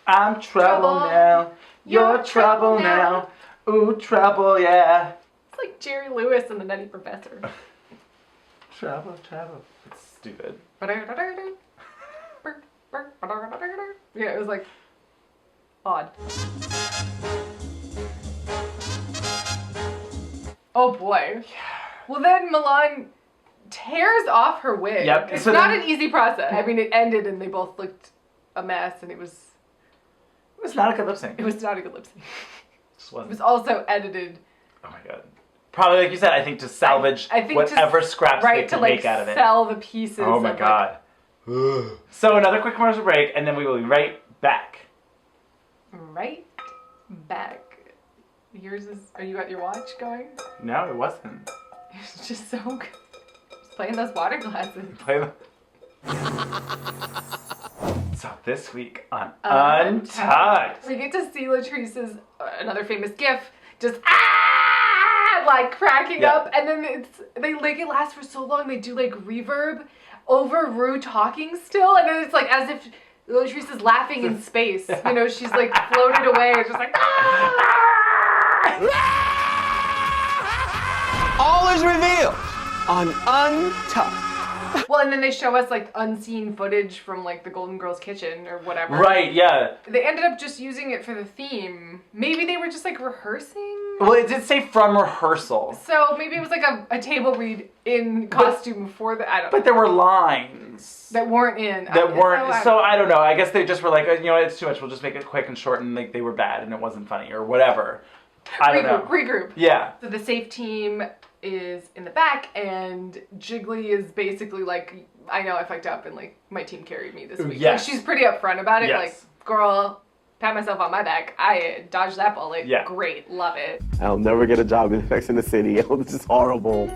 I'm trouble now. You're trouble now. Ooh, trouble, yeah. It's like Jerry Lewis and the Nutty Professor. Trouble. It's stupid. Yeah, it was like odd. Oh boy. Well then Milan tears off her wig. Yep. It's so not an easy process. I mean, it ended and they both looked a mess and it was not a good lip sync. It was not a good lip sync. It was also edited. Oh my god. Probably like you said, I think to salvage whatever scraps they can make out of it. Sell the pieces. Oh my god. So another quick commercial break and then we will be right back. Right back. Yours is, are you got your watch going? No, it wasn't. It's just so good. Just playing those water glasses. So this week on Untucked. We get to see Latrice's, another famous gif, just Chad like cracking Yeah. up, and then it lasts for so long. They do like reverb over Ru talking still, and then it's like as if Latrice is laughing in space. You know, she's like floated away, just like All is revealed on Untucked. Well, and then they show us like unseen footage from like the Golden Girls kitchen or whatever. Right, yeah. They ended up just using it for the theme. Maybe they were just like rehearsing. Well, it did say from rehearsal. So maybe it was like a table read in costume for the, I don't know. But there were lines. That weren't in. That weren't, so I don't know. I guess they just were like, you know what, it's too much. We'll just make it quick and short, and like they were bad and it wasn't funny or whatever. I don't know. Regroup. Yeah. So the safe team is in the back, and Jiggly is basically like, I know I fucked up, and like my team carried me this week. Yes. Like, she's pretty upfront about it. Yes. Like, girl, pat myself on my back. I dodged that bullet. Yeah. Great, love it. I'll never get a job in Sex in the City. This is horrible.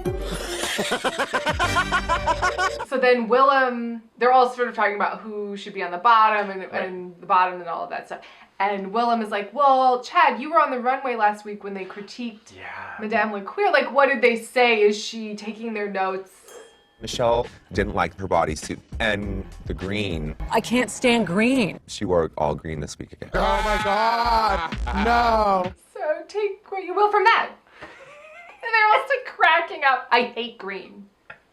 So then Willam, they're all sort of talking about who should be on the bottom and the bottom and all of that stuff. And Willam is like, well, Chad, you were on the runway last week when they critiqued Madame Laqueer. Like, what did they say? Is she taking their notes? Michelle didn't like her bodysuit and the green. I can't stand green. She wore all green this week again. Oh my God! No! So take what you will from that. And they're all like cracking up. I hate green.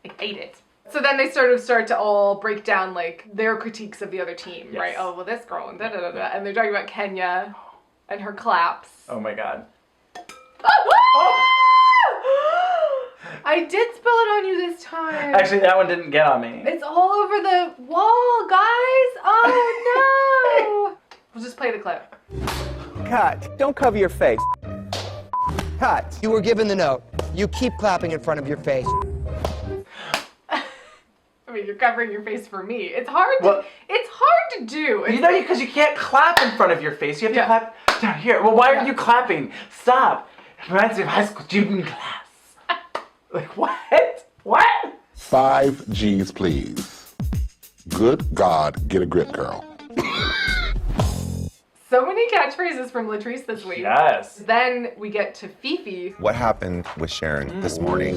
I hate it. So then they sort of start to all break down like their critiques of the other team, right? Oh, well, this girl and da da da da. And they're talking about Kenya and her claps. Oh my God. I did spill it on you this time. Actually, that one didn't get on me. It's all over the wall, guys. Oh no. We'll just play the clip. Cut. Don't cover your face. Cut. You were given the note. You keep clapping in front of your face. I mean, you're covering your face for me. It's hard to, it's hard to do. You know, because you can't clap in front of your face. You have to clap down here. Well, why are you clapping? Stop. It reminds me of high school gym class. Like, what? What? 5 G's, please. Good God, get a grip, girl. So many catchphrases from Latrice this week. Yes. Then we get to Fifi. What happened with Sharon this morning?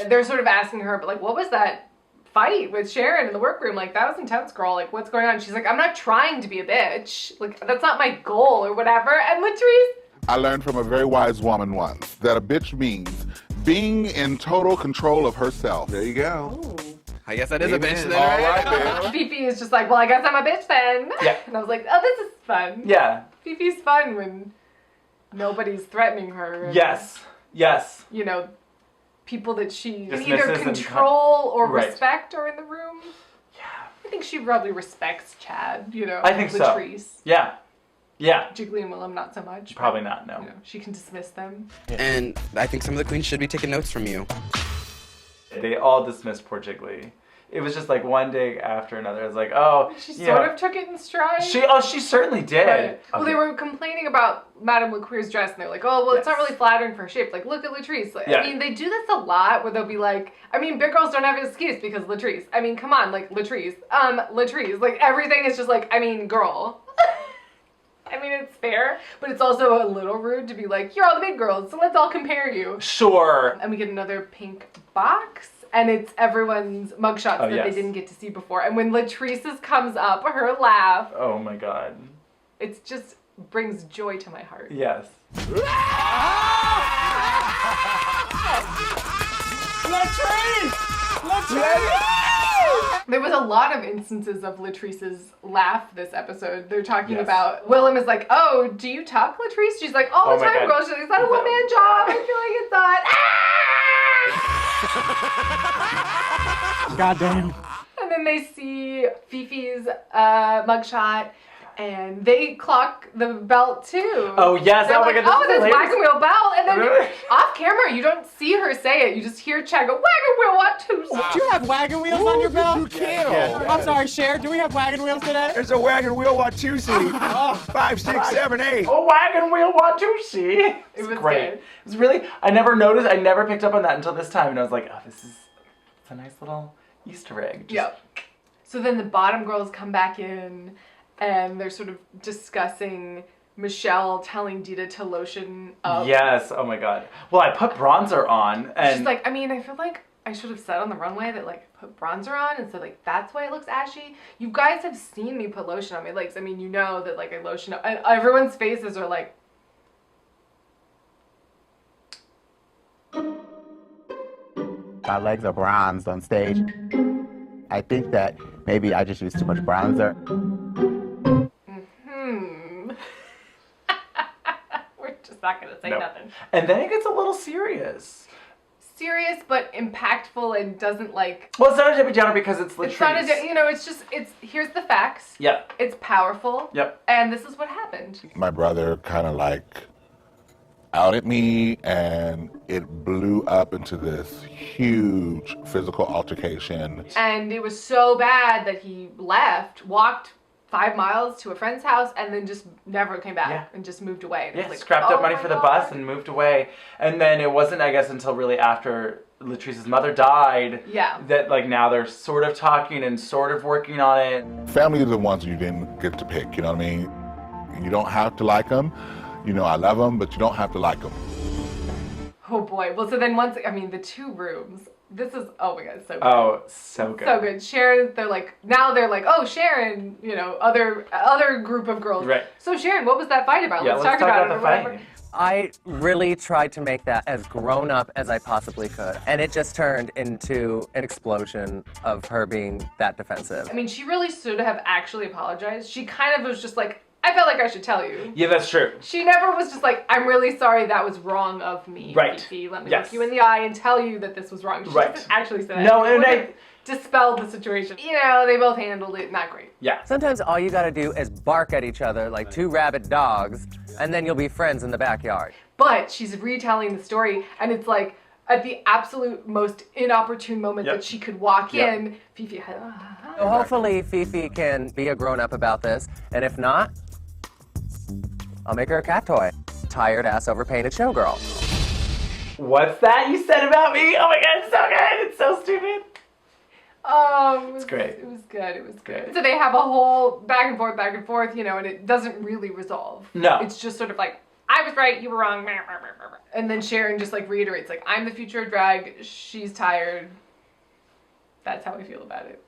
They're sort of asking her, but like, what was that fight with Sharon in the workroom? Like, that was intense, girl. Like, what's going on? She's like, I'm not trying to be a bitch. Like, that's not my goal or whatever. And Latrice. I learned from a very wise woman once that a bitch means being in total control of herself. There you go. Ooh. I guess that is a bitch then, All right? right, Fifi is just like, well, I guess I'm a bitch then. Yeah. And I was like, oh, this is fun. Yeah. Fifi's fun when nobody's threatening her. And, Yes. Yes. you know, people that she Dismisses either and control or Right. respect are in the room. Yeah. I think she probably respects Chad, you know. I think so. Latrice. Yeah. Yeah. Jiggly and Willam, not so much. Probably but, not, no. You know, she can dismiss them. And I think some of the queens should be taking notes from you. They all dismissed poor Jiggly. It was just like one day after another. It's like, oh, She you sort know, of took it in stride. she certainly did. But, well, Okay. they were complaining about Madame Laqueer's dress, and they're like, oh, well, it's not really flattering for her shape. Like, look at Latrice. Like, Yeah. I mean, they do this a lot, where they'll be like, I mean, big girls don't have an excuse because Latrice. I mean, come on, like, Latrice. Latrice. Like, everything is just like, I mean, girl. I mean, it's fair, but it's also a little rude to be like, you're all the big girls, so let's all compare you. Sure. And we get another pink box, and it's everyone's mugshots that yes. they didn't get to see before. And when Latrice's comes up, her laugh, Oh my God. it just brings joy to my heart. Yes. Latrice! Latrice! There was a lot of instances of Latrice's laugh this episode. They're talking Yes. about, Willam is like, oh, do you talk, Latrice? She's like, all Oh the my time, God. girl. She's like, is that a one-man job? I feel like it's not. Goddamn. And then they see Fifi's mugshot, and they clock the belt too. Oh, yes. They're Oh, my like, God, this oh, is this hilarious. wagon wheel belt. And then off camera, you don't see her say it. You just hear Chad go, wagon wheel, what two? Do you have wagon wheels on your belt? you kill? I'm sorry, Cher. Do we have wagon wheels today? There's a wagon wheel Watusi. 5, 6, 7, 8. Oh, wagon wheel Watusi. It was great. good. It was really, I never picked up on that until this time. And I was like, oh, it's a nice little Easter egg. Yep. So then the bottom girls come back in, and they're sort of discussing Michelle telling Dita to lotion up. Yes. Oh my God. Well, I put bronzer on, and She's like, I mean, I feel like I should have said on the runway that like put bronzer on, and so like that's why it looks ashy. You guys have seen me put lotion on my legs. I mean, you know that like I lotion up, and everyone's faces are like. My legs are bronzed on stage. I think that maybe I just used too much bronzer. We're just not gonna say nothing. And then it gets a little serious. Serious but impactful and doesn't like. Well, it's not a Debbie Downer because it's Latrice. It's not a, you know, it's just, here's the facts. Yep. It's powerful. Yep. And this is what happened. My brother kind of like outed me, and it blew up into this huge physical altercation. And it was so bad that he left, walked 5 miles to a friend's house, and then just never came back and just moved away. And Yeah, it was like, scrapped oh up money my for the God. bus and moved away. And then it wasn't, I guess, until really after Latrice's mother died that like now they're sort of talking and sort of working on it. Family are the ones you didn't get to pick, you know what I mean? You don't have to like them. You know, I love them, but you don't have to like them. Oh boy. Well, so then once, I mean, the 2 rooms, this is, oh my God, so good. Oh, so good. So good. Sharon, they're like, oh, Sharon, you know, other group of girls. Right. So Sharon, what was that fight about? Yeah, let's talk about it or the whatever. fight. I really tried to make that as grown up as I possibly could, and it just turned into an explosion of her being that defensive. I mean, she really should have actually apologized. She kind of was just like, I felt like I should tell you. Yeah, that's true. She never was just like, I'm really sorry, that was wrong of me, Right. Fifi. Let me Yes. look you in the eye and tell you that this was wrong. She Right. didn't actually say that. No, It and would I- have dispelled the situation. You know, they both handled it not great. Yeah. Sometimes all you gotta do is bark at each other like 2 rabid dogs, and then you'll be friends in the backyard. But she's retelling the story, and it's like, at the absolute most inopportune moment that she could walk in, Fifi had, So hopefully Fifi can be a grown-up about this, and if not, I'll make her a cat toy. Tired ass overpainted showgirl. What's that you said about me? Oh my God, it's so good. It's so stupid. It's great. It was good. It was good. So they have a whole back and forth, you know, and it doesn't really resolve. No. It's just sort of like, I was right, you were wrong. And then Sharon just like reiterates, like, I'm the future of drag. She's tired. That's how I feel about it.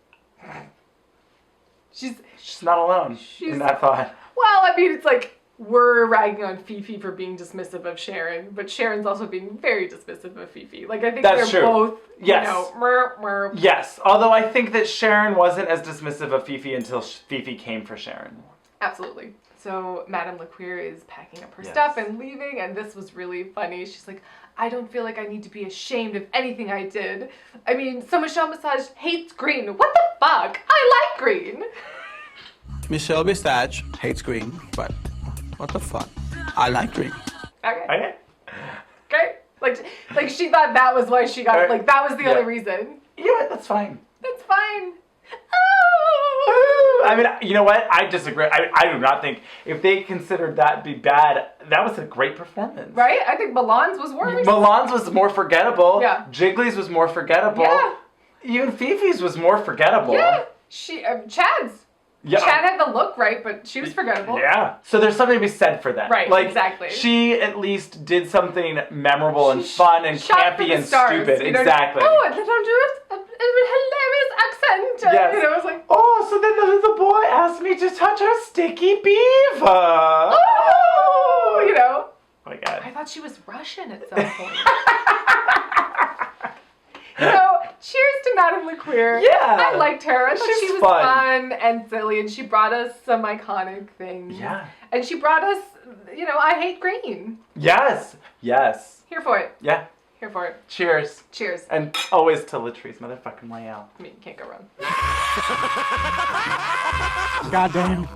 She's not alone in that thought. Well, I mean, it's like, we're ragging on Fifi for being dismissive of Sharon, but Sharon's also being very dismissive of Fifi. Like, I think That's they're true. both, Yes. you know, mer. Yes, although I think that Sharon wasn't as dismissive of Fifi until Fifi came for Sharon. Absolutely. So Madame Laqueer is packing up her Yes. stuff and leaving, and this was really funny. She's like, I don't feel like I need to be ashamed of anything I did. I mean, so Michelle Visage hates green. What the fuck? I like green. Michelle Visage hates green, but what the fuck? I like green. Okay. Like she thought that was why she got it. Like, that was the only reason. You know what? That's fine. That's fine. I mean, you know what? I disagree. I do not think if they considered that to be bad, that was a great performance. Right? I think Milan's was worse. Milan's was more forgettable. Yeah. Jiggly's was more forgettable. Yeah. Even Fifi's was more forgettable. Yeah. Chad's. Yeah. Chad had the look right, but she was forgettable. Yeah. So there's something to be said for that. Right, Like, exactly. She at least did something memorable and fun and Shot for campy the and stars, stupid. you know? Exactly. Oh, and then I'm doing a hilarious accent. Yes. You know, I was like, oh, so then the boy asked me to touch her sticky beaver. oh, you know. Oh my God. I thought she was Russian at some point. So, cheers to Madame Laqueer. Yeah. I liked her. I thought She's she was fun. fun and silly, and she brought us some iconic things. Yeah. And she brought us, you know, I hate green. Yes. Yes. Here for it. Yeah. Here for it. Cheers. Cheers. And always to Latrice motherfucking Layel. I mean, you can't go wrong. Goddamn.